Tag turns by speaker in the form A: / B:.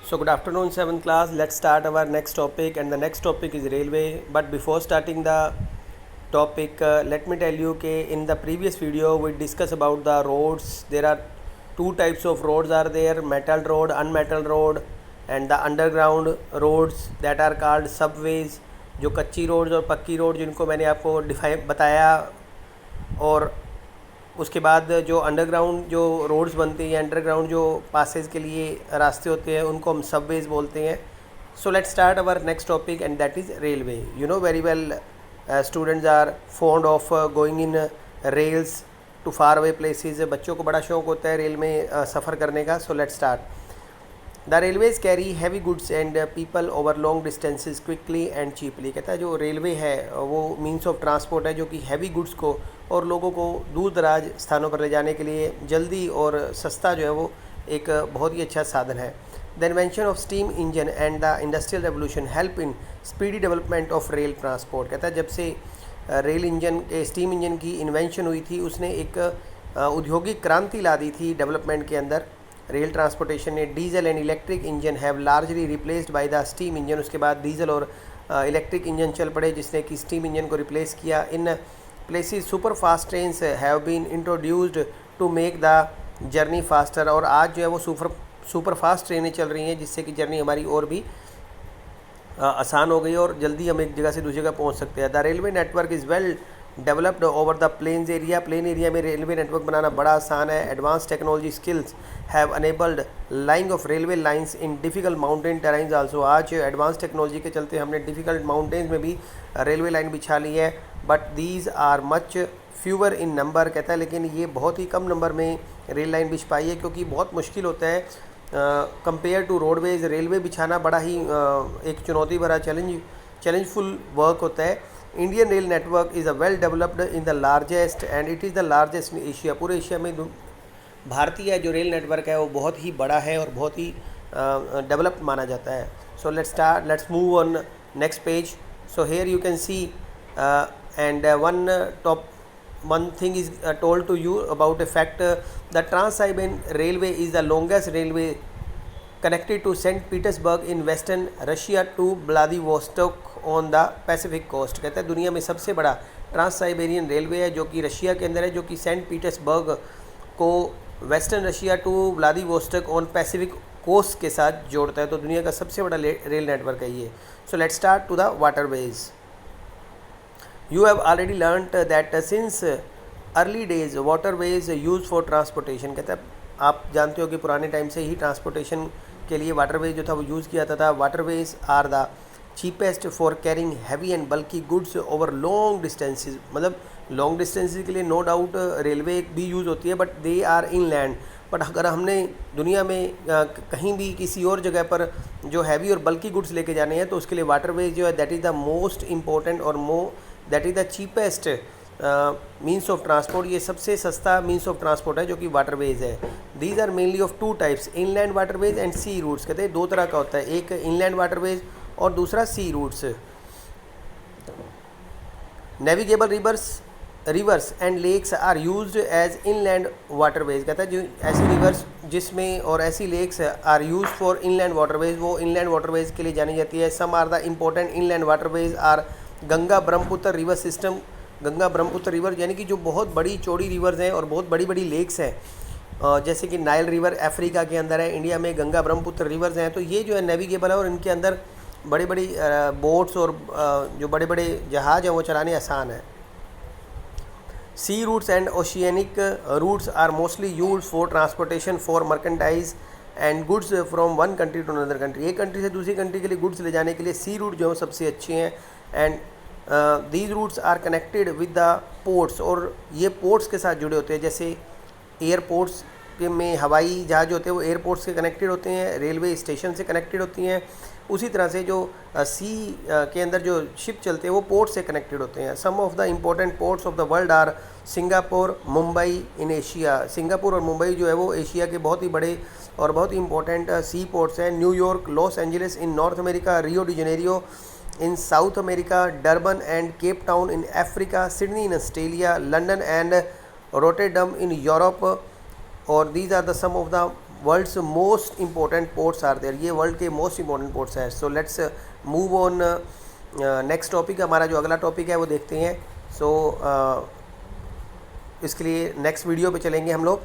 A: So good afternoon 7th class. Let's start our next topic, and the next topic is railway. But before starting the topic, let me tell you that in the previous video we discussed about the roads. There are two types of roads are there: metal road, unmetal road, and the underground roads that are called subways. जो कच्ची roads और पक्की road जिनको मैंने आपको define बताया, और उसके बाद जो अंडरग्राउंड जो रोड्स बनती हैं, अंडरग्राउंड जो पासेज के लिए रास्ते होते हैं, उनको हम सबवेज बोलते हैं. So let's start our next topic and that is railway. You know very well students are fond of going in rails to far away places. बच्चों को बड़ा शौक होता है रेल में सफ़र करने का. सो let's start. The railways carry heavy goods and people over long distances quickly and cheaply. कहता है जो रेलवे है वो मीन्स ऑफ ट्रांसपोर्ट है जो कि हैवी गुड्स को और लोगों को दूर दराज स्थानों पर ले जाने के लिए जल्दी और सस्ता जो है वो एक बहुत ही अच्छा साधन है. The invention of steam engine and the industrial revolution help in speedy development of rail transport. कहता है जब से रेल इंजन स्टीम इंजन की इन्वेंशन हुई थी उसने एक औद्योगिक क्रांति ला दी थी डेवलपमेंट के अंदर. रेल ट्रांसपोर्टेशन ने diesel and electric engine have largely replaced by the steam engine. उसके बाद डीजल और इलेक्ट्रिक इंजन चल पड़े जिसने कि स्टीम इंजन को रिप्लेस किया. In places super fast trains have been introduced to make the journey faster. और आज जो है वो सुपर फास्ट ट्रेनें चल रही हैं जिससे कि जर्नी हमारी और भी आसान हो गई और जल्दी हम एक जगह से दूसरी जगह पहुंच सकते हैं. The railway network is well developed over the plains area. Plain area में रेलवे नेटवर्क बनाना बड़ा आसान है. Advance technology skills have enabled laying of railway lines in difficult mountain terrains also. आज एडवांस टेक्नोलॉजी के चलते हमने डिफ़िकल्ट माउंटेन्स में भी रेलवे लाइन बिछा ली है. But these are much fewer in number. कहता है लेकिन ये बहुत ही कम नंबर में रेल लाइन बिछ पाई है क्योंकि बहुत मुश्किल होता है कंपेयर टू रोडवेज. रेलवे बिछाना बड़ा ही एक चुनौती भरा चैलेंजफुल वर्क होता है. Indian rail network is a well developed in the largest and it is the largest in Asia. पूरे एशिया में भारतीय जो रेल नेटवर्क है वो बहुत ही बड़ा है और बहुत ही डेवलप्ड माना जाता है. सो let's move on next page. So here you can see and one thing is told to you about a fact. The Trans-Siberian Railway is the longest railway connected to St. Petersburg in western Russia to Vladivostok on the Pacific coast. कहता है दुनिया में सबसे बड़ा trans Siberian railway है जो कि Russia के अंदर है, जो कि सेंट पीटर्सबर्ग को western Russia to Vladivostok on Pacific coast के साथ जोड़ता है. तो दुनिया का सबसे बड़ा रेल नेटवर्क है ये. So let's start to the waterways. You have already learnt that since early days waterways used for transportation. कहता है आप जानते हो कि पुराने टाइम से ही ट्रांसपोर्टेशन के लिए वाटरवेज जो था वो यूज़ किया जाता था. Waterways are the cheapest for carrying heavy and bulky goods over long distances. मतलब लॉन्ग डिस्टेंसेज के लिए नो डाउट रेलवे भी यूज़ होती है but they are inland. But अगर हमने दुनिया में कहीं भी किसी और जगह पर जो हैवी और बल्की गुड्स लेके जाने हैं तो उसके लिए वाटरवेज जो है that is the most important और that is the cheapest means of transport. ये सबसे सस्ता मीन्स ऑफ ट्रांसपोर्ट है जो कि वाटरवेज है. These are mainly of two types, inland waterways and sea routes. कहते हैं दो तरह का होता है, एक इनलैंड वाटरवेज और दूसरा sea routes. Navigable rivers and lakes are used as inland waterways. कहता है जो ऐसी रिवर्स जिसमें और ऐसी lakes are use for inland waterways वो इनलैंड वाटरवेज के लिए जानी जाती है. Some are the important inland waterways are Ganga Brahmaputra river system. Ganga Brahmaputra river यानी कि जो बहुत बड़ी चौड़ी रिवर्स हैं और बहुत बड़ी बड़ी लेक्स हैं, जैसे कि नाइल रिवर अफ्रीका के अंदर है, इंडिया में गंगा ब्रह्मपुत्र रिवर्स हैं. तो ये जो है नेविगेबल है और इनके अंदर बड़ी बड़ी बोट्स और जो बड़े बड़े जहाज़ हैं वो चलाने आसान है. Sea routes and oceanic routes are mostly use for transportation for merchandise and goods from one country to another country. एक कंट्री से दूसरी कंट्री के लिए गुड्स ले जाने के लिए सी रूट जो है सबसे अच्छे हैं. And these routes are connected with the ports. और ये पोर्ट्स के साथ जुड़े होते हैं. जैसे एयरपोर्ट्स में हवाई जहाज होते हैं वो एयरपोर्ट्स से कनेक्टेड होते हैं, रेलवे स्टेशन से कनेक्टेड होती हैं. उसी तरह से जो सी के अंदर जो शिप चलते हैं वो पोर्ट से कनेक्टेड होते हैं. Some of the important ports of the world are Singapore, Mumbai in Asia. Singapore और मुंबई जो है वो एशिया के बहुत ही बड़े और बहुत ही इंपॉर्टेंट सी पोर्ट्स हैं. New York, Los Angeles in north America, Rio de Janeiro in South America, Durban and Cape Town in Africa, Sydney in Australia, London and Rotterdam in Europe. Or these are the some of the world's most important ports are there, ये world के most important ports हैं. So let's move on next topic. हमारा जो अगला topic है वो देखते हैं. सो इसके लिए नेक्स्ट वीडियो पे चलेंगे हम लोग.